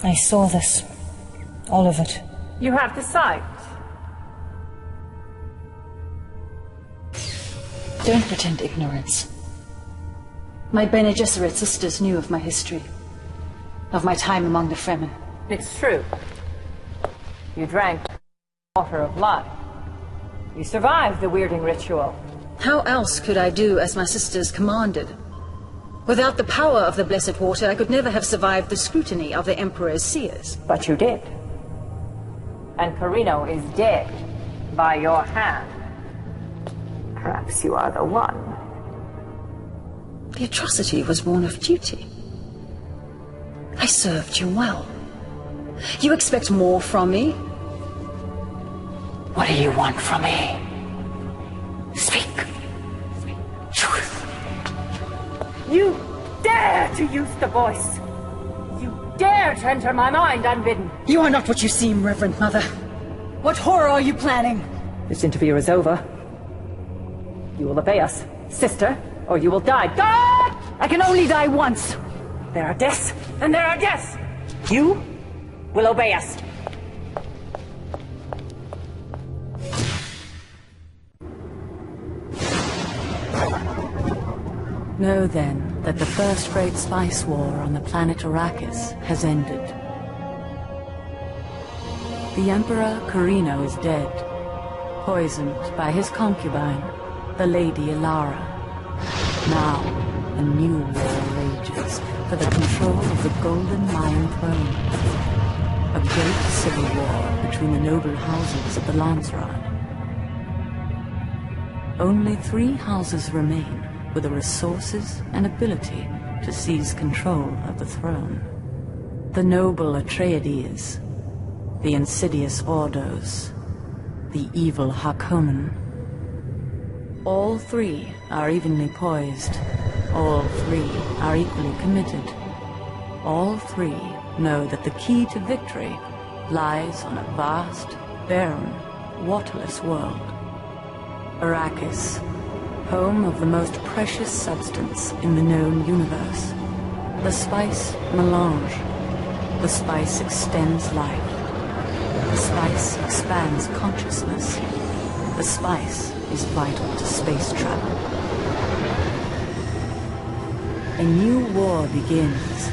I saw this. All of it. You have the sight. Don't pretend ignorance. My Bene Gesserit sisters knew of my history. Of my time among the Fremen. It's true. You drank water of life. You survived the weirding ritual. How else could I do as my sisters commanded? Without the power of the blessed water, I could never have survived the scrutiny of the Emperor's seers. But you did. And Carino is dead by your hand. Perhaps you are the one. The atrocity was born of duty. I served you well. You expect more from me? What do you want from me? Speak. Truth. You dare to use the voice! You dare to enter my mind unbidden! You are not what you seem, Reverend Mother. What horror are you planning? This interview is over. You will obey us, sister, or you will die. God! I can only die once. There are deaths, and there are deaths. You will obey us. Know then that the first great spice war on the planet Arrakis has ended. The Emperor Carino is dead, poisoned by his concubine, the Lady Ilara. Now, a new war rages for the control of the Golden Lion Throne. A great civil war between the noble houses of the Landsrod. Only 3 houses remain with the resources and ability to seize control of the throne. The noble Atreides, the insidious Ordos, the evil Harkonnen. All 3 are evenly poised. All 3 are equally committed. All 3 know that the key to victory lies on a vast, barren, waterless world. Arrakis, home of the most precious substance in the known universe. The spice melange. The spice extends life. The spice expands consciousness. The spice is vital to space travel. A new war begins.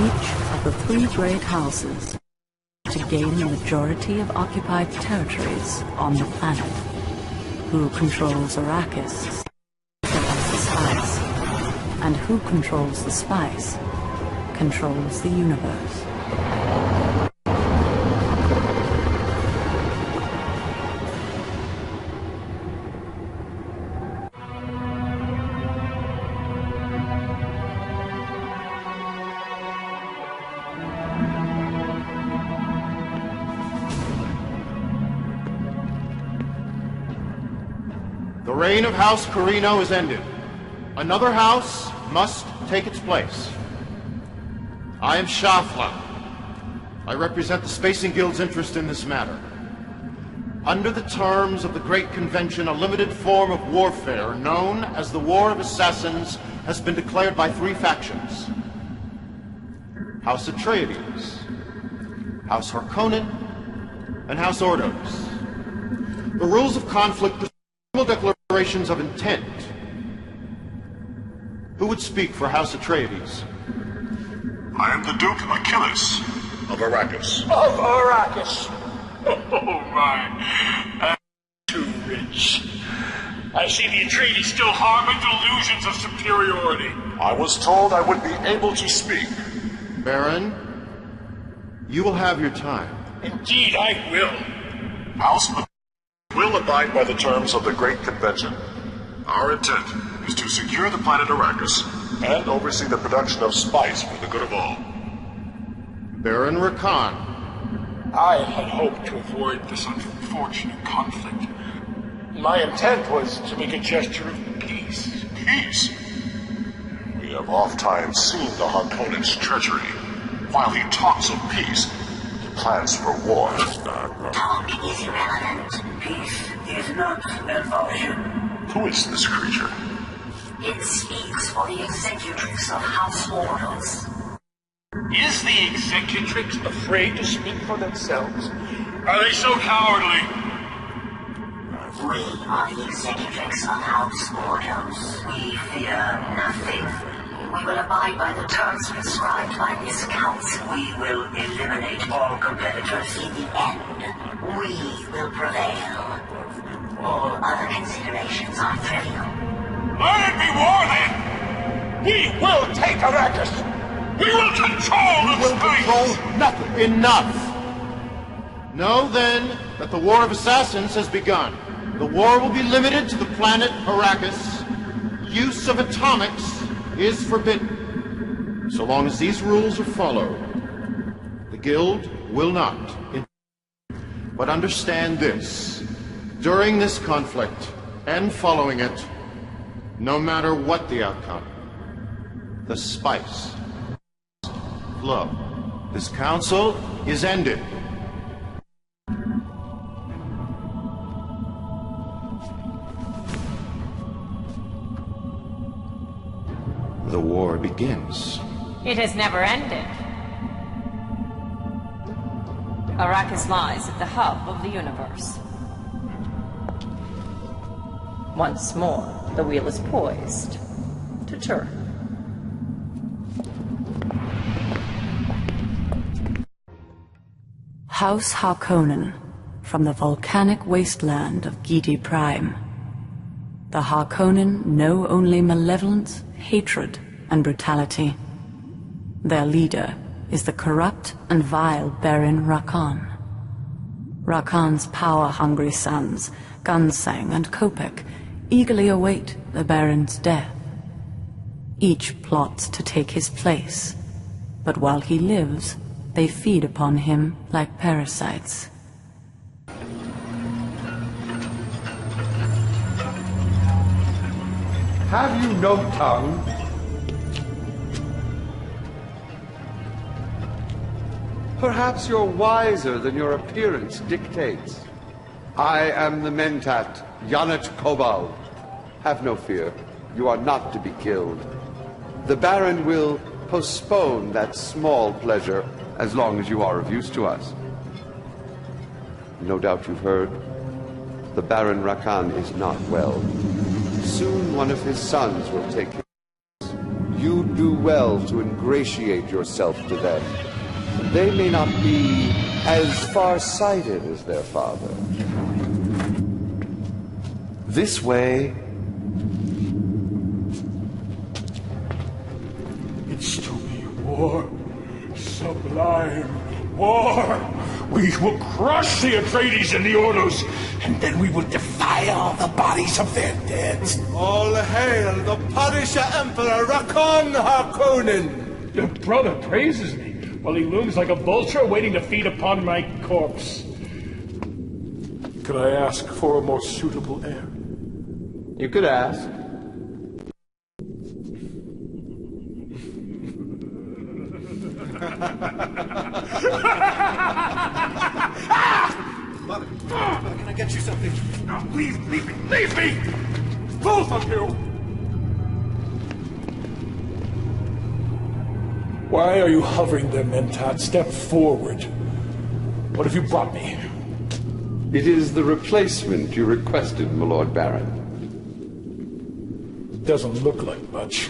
Each of the 3 great houses to gain the majority of occupied territories on the planet. Who controls Arrakis? The spice. And who controls the spice controls the universe. The reign of House Carino is ended. Another house must take its place. I am Shafla. I represent the Spacing Guild's interest in this matter. Under the terms of the Great Convention, a limited form of warfare known as the War of Assassins has been declared by 3 factions. House Atreides, House Harkonnen, and House Ordos. The rules of conflict are declarations of intent. Who would speak for House Atreides? I am the Duke Achilles of Arrakis. Of Arrakis! Oh my, I'm too rich. I see the Atreides still harbor delusions of superiority. I was told I would be able to speak. Baron, you will have your time. Indeed, I will. House will abide by the terms of the Great Convention. Our intent is to secure the planet Arrakis and oversee the production of spice for the good of all. Baron Rakan. I had hoped to avoid this unfortunate conflict. My intent was to make a gesture of peace. Peace? We have oft-times seen the Harkonnen's treachery. While he talks of peace, he plans for war. Talk is irrelevant. Peace is not an option. Who is this creature? It speaks for the executrix of House Ordos. Is the executrix afraid to speak for themselves? Are they so cowardly? We are the executrix of House Ordos. We fear nothing. We will abide by the terms prescribed by this council. We will eliminate all competitors in the end. We will prevail. All other considerations are trivial. Let it be war, then! We will take Arrakis! We will control the space! Control nothing. Enough! Know, then, that the War of Assassins has begun. The war will be limited to the planet Arrakis. Use of atomics is forbidden. So long as these rules are followed, the Guild will not. But understand this. During this conflict, and following it, no matter what the outcome, the spice flow. This council is ended. The war begins. It has never ended. Arrakis lies at the hub of the universe. Once more, the wheel is poised to turn. House Harkonnen, from the volcanic wasteland of Gidi Prime. The Harkonnen know only malevolence, hatred, and brutality. Their leader is the corrupt and vile Baron Harkonnen. Harkonnen's power-hungry sons, Gunsang and Copec, eagerly await the Baron's death. Each plots to take his place, but while he lives, they feed upon him like parasites. Have you no tongue? Perhaps you're wiser than your appearance dictates. I am the Mentat, Yanat Kobal. Have no fear. You are not to be killed. The Baron will postpone that small pleasure as long as you are of use to us. No doubt you've heard. The Baron Harkonnen is not well. Soon one of his sons will take his place. You do well to ingratiate yourself to them. They may not be as far-sighted as their father. This way. It's to be war. Sublime war. We will crush the Atreides and the Ordos, and then we will defile the bodies of their dead. All hail the Punisher Emperor Rakon Harkonnen! Your brother praises me, while he looms like a vulture waiting to feed upon my corpse. Could I ask for a more suitable heir? You could ask. Mother, can I get you something? No, leave me! Both of you! Why are you hovering there, Mentat? Step forward. What have you brought me? It is the replacement you requested, my Lord Baron. Doesn't look like much.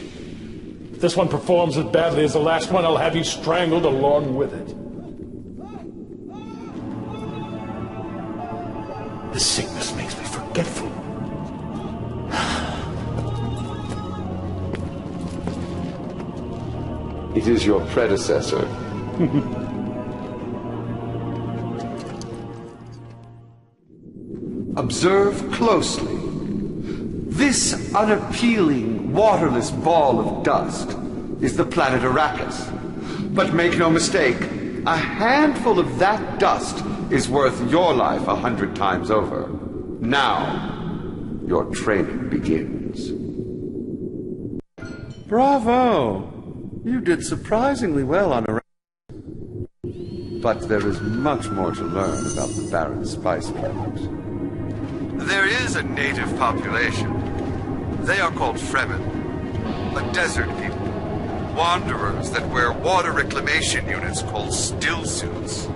If this one performs as badly as the last one, I'll have you strangled along with it. This sickness makes me forgetful. It is your predecessor. Observe closely. This unappealing, waterless ball of dust is the planet Arrakis. But make no mistake, a handful of that dust is worth your life 100 times over. Now, your training begins. Bravo! You did surprisingly well on Arrakis. But there is much more to learn about the Baron's spice planners. There is a native population. They are called Fremen. a desert people. Wanderers that wear water reclamation units called still suits.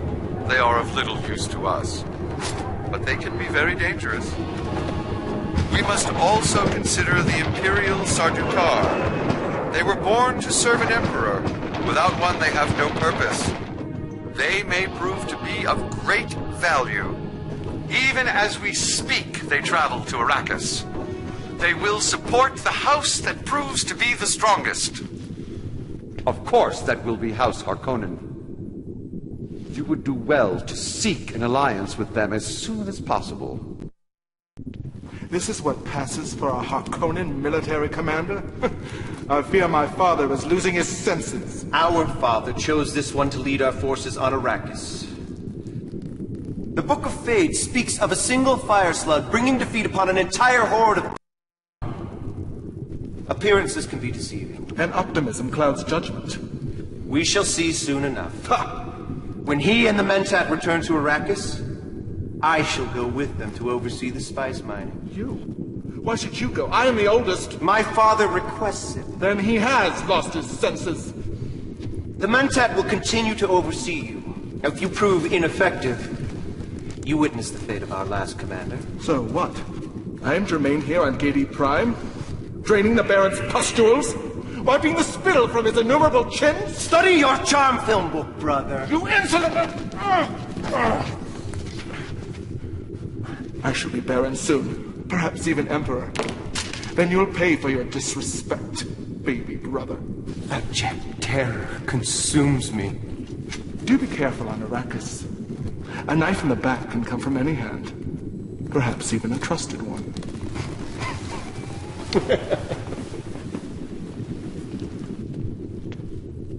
They are of little use to us, but they can be very dangerous. We must also consider the Imperial Sardaukar. They were born to serve an emperor. Without one, they have no purpose. They may prove to be of great value. Even as we speak, they travel to Arrakis. They will support the house that proves to be the strongest. Of course, that will be House Harkonnen. You would do well to seek an alliance with them as soon as possible. This is what passes for a Harkonnen military commander? I fear my father is losing his senses. Our father chose this one to lead our forces on Arrakis. The Book of Fate speaks of a single fire slug bringing defeat upon an entire horde of... Appearances can be deceiving. And optimism clouds judgment. We shall see soon enough. Ha! When he and the Mentat return to Arrakis, I shall go with them to oversee the spice mining. You? Why should you go? I am the oldest. My father requests it. Then he has lost his senses. The Mentat will continue to oversee you. If you prove ineffective, you witness the fate of our last commander. So what? I am to remain here on Gedi Prime? Draining the Baron's pustules? Wiping the spittle from his innumerable chins? Study your charm film book, brother. You insolent... I shall be Baron soon. Perhaps even Emperor. Then you'll pay for your disrespect, baby brother. Abject terror consumes me. Do be careful on Arrakis. A knife in the back can come from any hand. Perhaps even a trusted one.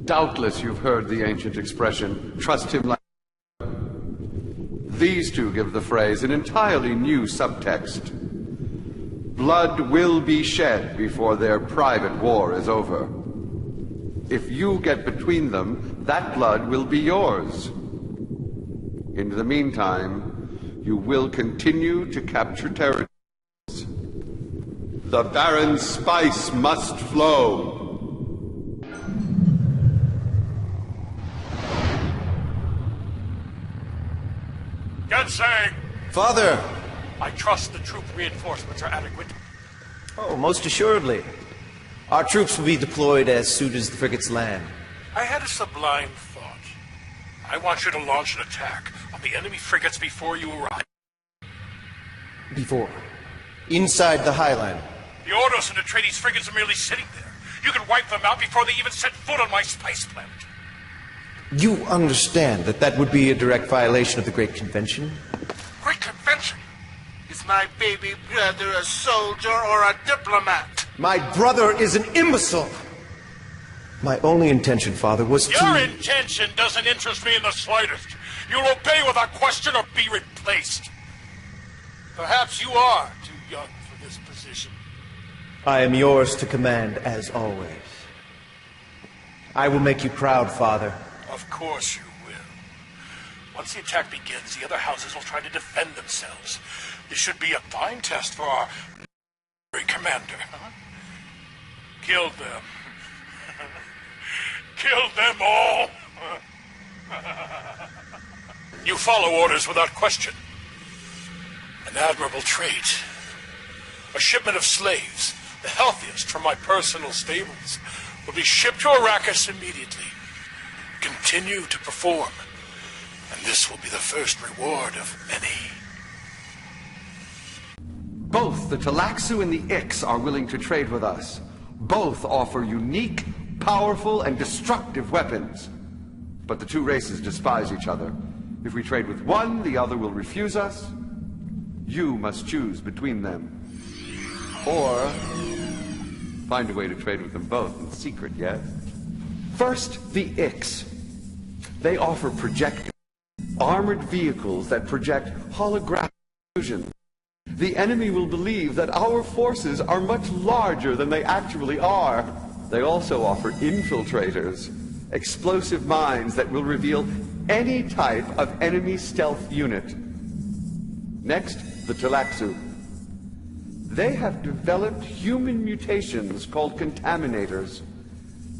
Doubtless you've heard the ancient expression, trust him like... These two give the phrase an entirely new subtext. Blood will be shed before their private war is over. If you get between them, that blood will be yours. In the meantime, you will continue to capture territories. The Baron's spice must flow. Gensei! Father! I trust the troop reinforcements are adequate. Oh, most assuredly. Our troops will be deployed as soon as the frigates land. I had a sublime thought. I want you to launch an attack on the enemy frigates before you arrive. Before? Inside the Highline. The Ordos and Atreides frigates are merely sitting there. You can wipe them out before they even set foot on my spice planet. You understand that that would be a direct violation of the Great Convention? Great Convention? Is my baby brother a soldier or a diplomat? My brother is an imbecile! My only intention, Father, was to... Your intention doesn't interest me in the slightest. You'll obey without question or be replaced. Perhaps you are too young for this position. I am yours to command, as always. I will make you proud, Father. Of course you will. Once the attack begins, the other houses will try to defend themselves. This should be a fine test for our commander. Kill them. Kill them all. You follow orders without question. An admirable trait. A shipment of slaves, the healthiest from my personal stables, will be shipped to Arrakis immediately. Continue to perform, and this will be the first reward of many. Both the Talaxu and the Ix are willing to trade with us. Both offer unique, powerful, and destructive weapons. But the two races despise each other. If we trade with one, the other will refuse us. You must choose between them. Or find a way to trade with them both in secret, yes? First, the Ix. They offer projectors, armored vehicles that project holographic illusion. The enemy will believe that our forces are much larger than they actually are. They also offer infiltrators, explosive mines that will reveal any type of enemy stealth unit. Next, the Talaxu. They have developed human mutations called contaminators.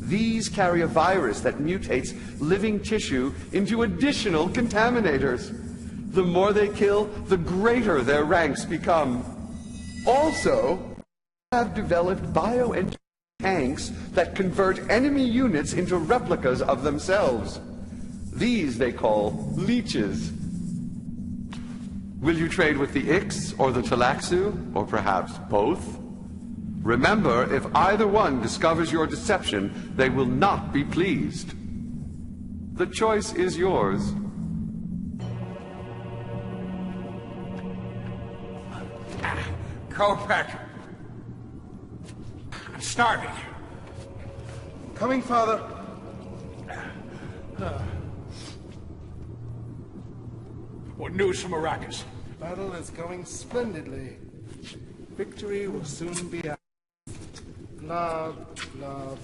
These carry a virus that mutates living tissue into additional contaminators. The more they kill, the greater their ranks become. Also, they have developed bioengineered tanks that convert enemy units into replicas of themselves. These they call leeches. Will you trade with the Ix or the Talaxu, or perhaps both? Remember, if either one discovers your deception, they will not be pleased. The choice is yours. Copec! I'm starving. Coming, Father. What news from Arrakis? Battle is going splendidly. Victory will soon be ours. Blah, blah, blah.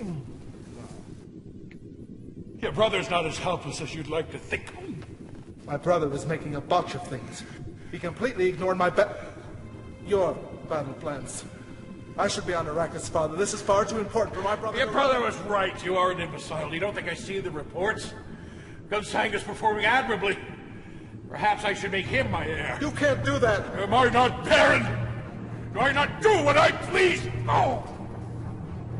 Your brother's not as helpless as you'd like to think. My brother was making a botch of things. He completely ignored your battle plans. I should be on Arrakis, Father. This is far too important for my brother. Your brother was right. You are an imbecile. You don't think I see the reports? Gunsang is performing admirably. Perhaps I should make him my heir. You can't do that. Am I not Baron? Do I not do what I please? Oh!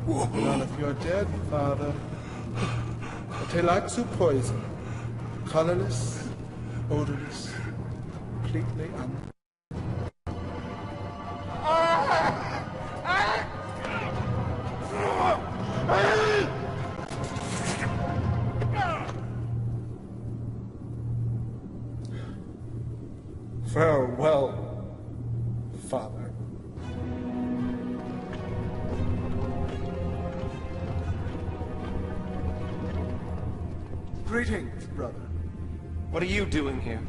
None of you're dead, Father. A Telaxu poison. Colorless, odorless, completely Farewell, Father. Greetings, brother. What are you doing here?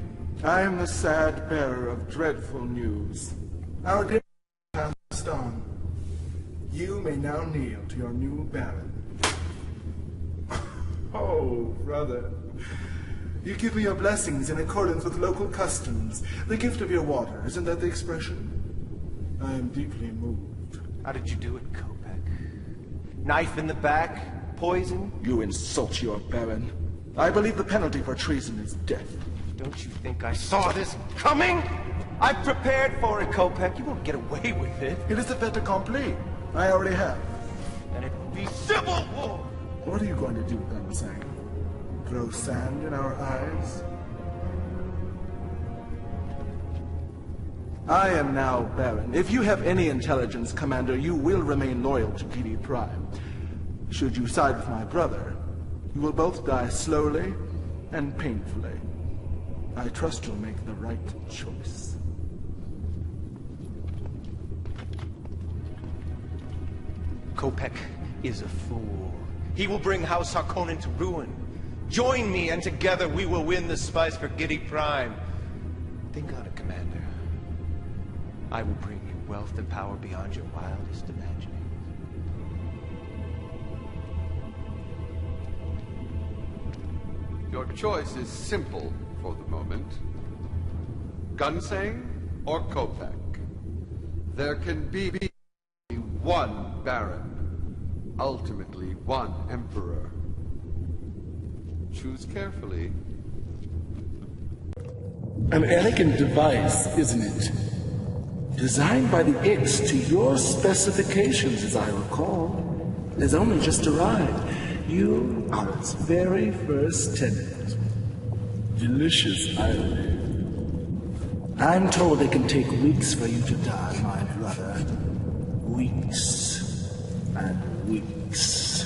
I am the sad bearer of dreadful news. Our day has passed on. You may now kneel to your new Baron. Oh, brother. You give me your blessings in accordance with local customs. The gift of your water, isn't that the expression? I am deeply moved. How did you do it, Copec? Knife in the back? Poison? You insult your Baron. I believe the penalty for treason is death. Don't you think I saw this coming? I prepared for it, Copec. You won't get away with it. It is a fait accompli. I already have. And it will be civil war! What are you going to do, Gunsang? Throw sand in our eyes? I am now Baron. If you have any intelligence, Commander, you will remain loyal to GD Prime. Should you side with my brother, you will both die slowly and painfully. I trust you'll make the right choice. Copec is a fool. He will bring House Harkonnen to ruin. Join me, and together we will win the spice for Giddy Prime. Think on it, Commander. I will bring you wealth and power beyond your wildest imaginings. Your choice is simple for the moment. Gunsang or Copec. There can be one Baron, ultimately one Emperor. Choose carefully. An elegant device, isn't it? Designed by the Ix to your specifications, as I recall. Has only just arrived. You are its very first tenant. Delicious irony. I'm told it can take weeks for you to die, my brother. Weeks and weeks.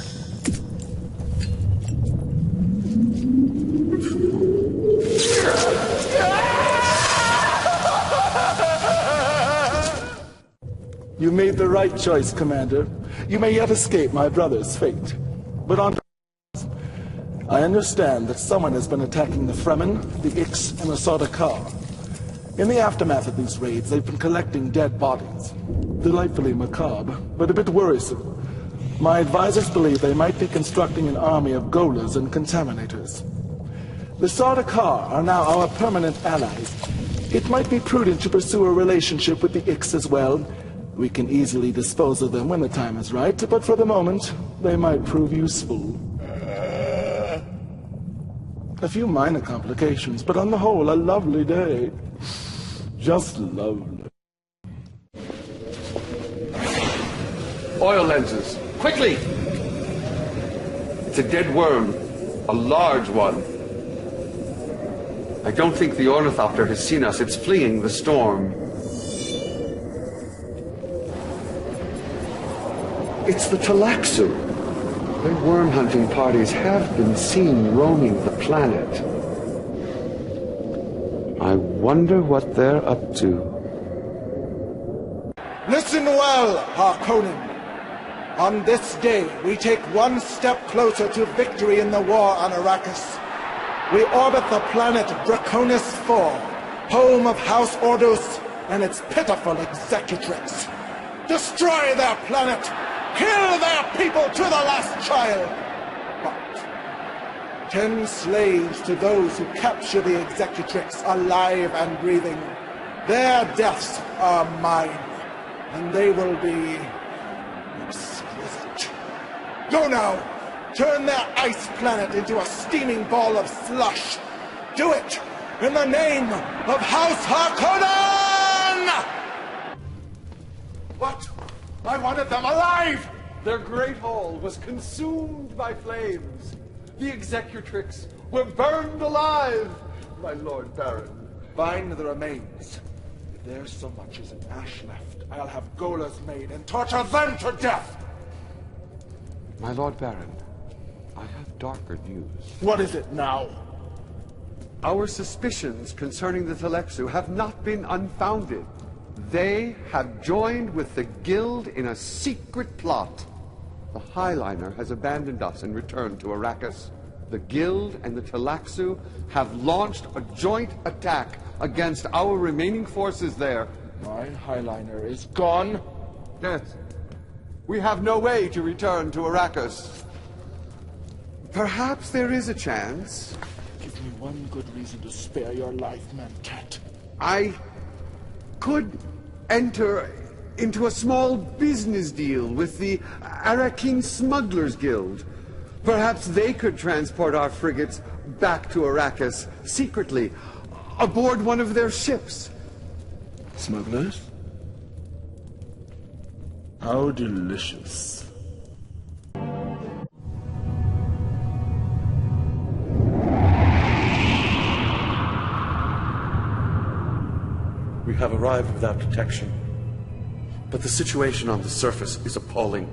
You made the right choice, Commander. You may yet escape my brother's fate. But on I understand that someone has been attacking the Fremen, the Ix, and the Sardaukar. In the aftermath of these raids, they've been collecting dead bodies. Delightfully macabre, but a bit worrisome. My advisors believe they might be constructing an army of Golas and Contaminators. The Sardaukar are now our permanent allies. It might be prudent to pursue a relationship with the Ix as well. We can easily dispose of them when the time is right, but for the moment, they might prove useful. A few minor complications, but on the whole, a lovely day. Just lovely. Oil lenses, quickly! It's a dead worm, a large one. I don't think the ornithopter has seen us. It's fleeing the storm. It's the Talaxu. Their worm-hunting parties have been seen roaming the planet. I wonder what they're up to. Listen well, Harkonnen. On this day, we take one step closer to victory in the war on Arrakis. We orbit the planet Draconis IV, home of House Ordos and its pitiful executrix. Destroy their planet! Kill their people to the last child! But 10 slaves to those who capture the executrix alive and breathing. Their deaths are mine, and they will be exquisite. Go now! Turn their ice planet into a steaming ball of slush. Do it in the name of House Harkonnen! What? I wanted them alive! Their great hall was consumed by flames. The executrix were burned alive, my Lord Baron. Find the remains. If there's so much as an ash left, I'll have golas made and torture them to death! My Lord Baron, I have darker news. What is it now? Our suspicions concerning the Talaxu have not been unfounded. They have joined with the Guild in a secret plot. The Highliner has abandoned us and returned to Arrakis. The Guild and the Talaxu have launched a joint attack against our remaining forces there. My Highliner is gone? Yes. We have no way to return to Arrakis. Perhaps there is a chance. Give me one good reason to spare your life, Mentat. I could enter into a small business deal with the Arrakeen Smugglers Guild. Perhaps they could transport our frigates back to Arrakis secretly, aboard one of their ships. Smugglers? How delicious. We have arrived without detection. But the situation on the surface is appalling.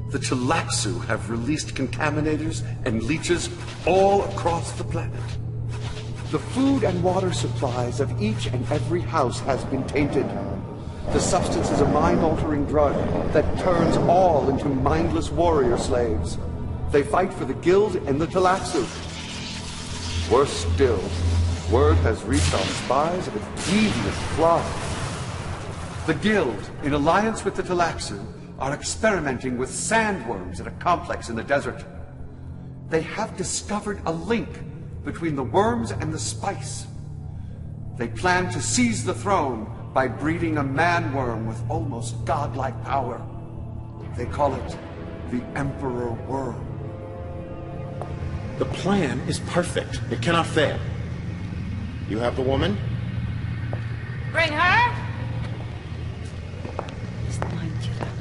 The Talaxu have released contaminators and leeches all across the planet. The food and water supplies of each and every house has been tainted. The substance is a mind-altering drug that turns all into mindless warrior slaves. They fight for the Guild and the Talaxu. Worse still, word has reached our spies of a devious plot. The Guild, in alliance with the Talaxu, are experimenting with sandworms at a complex in the desert. They have discovered a link between the worms and the spice. They plan to seize the throne by breeding a man-worm with almost godlike power. They call it the Emperor Worm. The plan is perfect. It cannot fail. You have the woman? Bring her! He's the mind killer.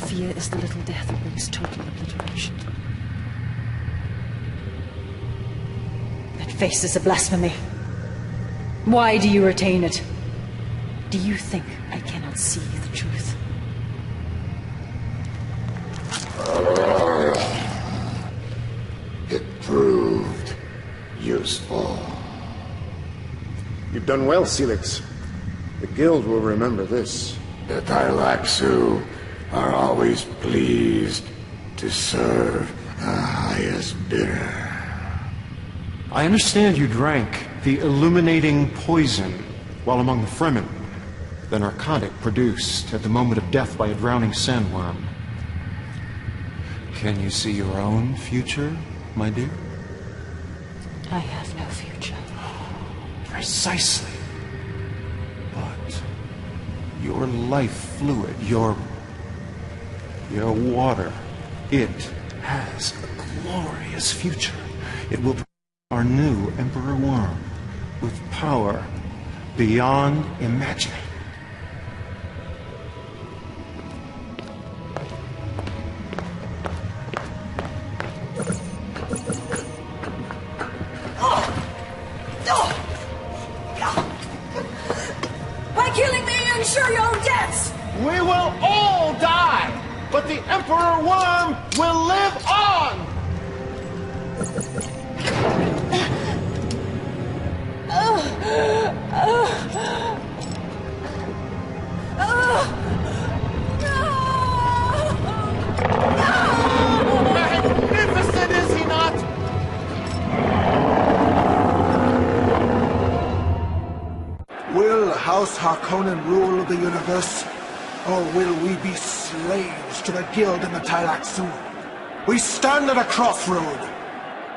Fear is the little death that brings total obliteration. That face is a blasphemy. Why do you retain it? Do you think I cannot see the truth? It proved useful. You've done well, Celix. The Guild will remember this. The Talaxu are always pleased to serve the highest bidder. I understand you drank the illuminating poison while among the Fremen, the narcotic produced at the moment of death by a drowning sandworm. Can you see your own future, my dear? I have no future. Precisely. But Your life fluid, your water, it has a glorious future. It will be our new Emperor Worm with power beyond imagining. By killing me, you ensure your own deaths! We will all die, but the Emperor Worm will live on! Magnificent, is he not? Will House Harkonnen rule the universe? Or will we be slaves to the guild and the Tleilaxu? We stand at a crossroad.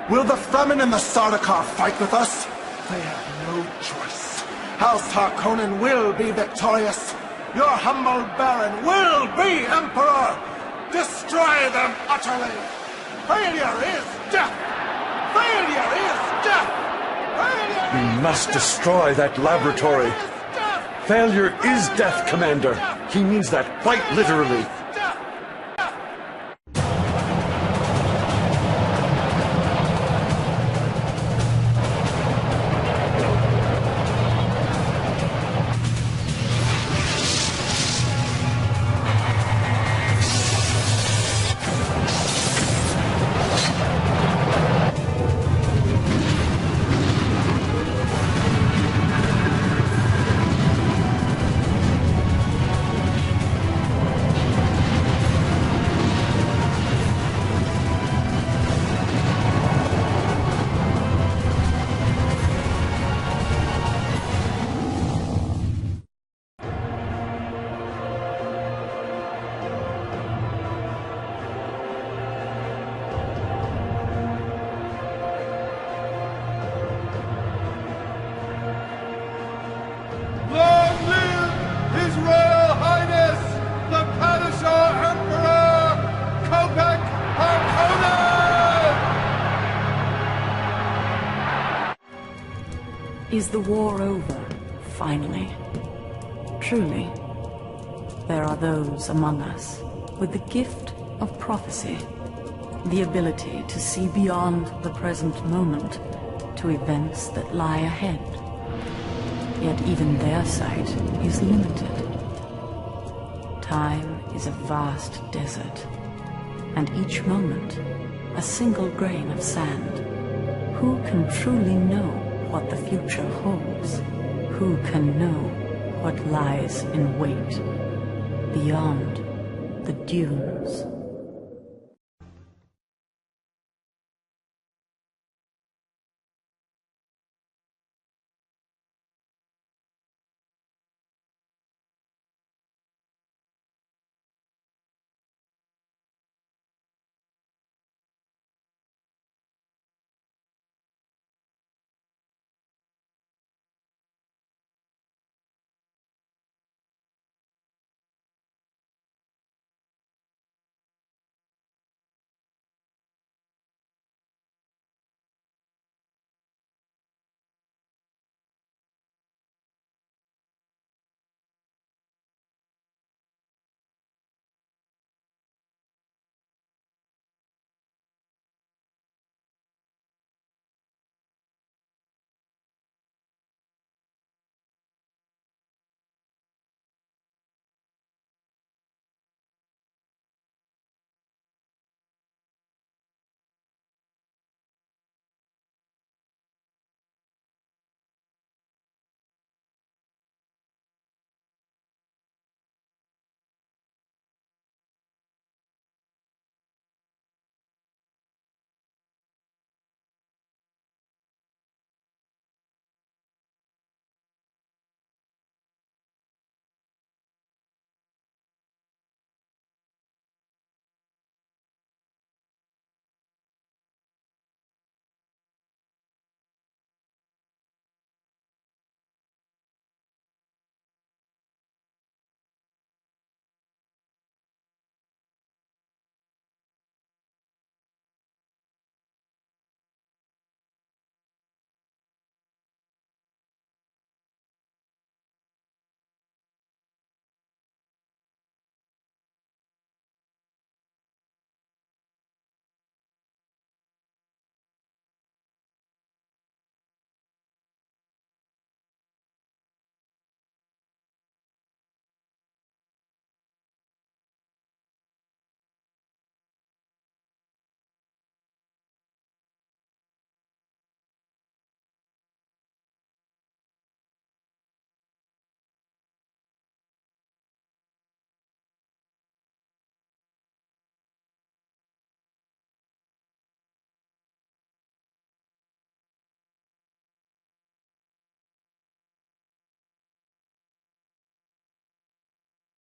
Will the Fremen and the Sardaukar fight with us? They have no choice. House Harkonnen will be victorious. Your humble baron will be emperor. Destroy them utterly. Failure is death. Failure is death. Failure We must destroy that laboratory. Failure is death, Commander. He means that quite literally. Is the war over, finally? Truly, there are those among us with the gift of prophecy, the ability to see beyond the present moment to events that lie ahead. Yet even their sight is limited. Time is a vast desert, and each moment a single grain of sand. Who can truly know what the future holds? Who can know what lies in wait beyond the dunes?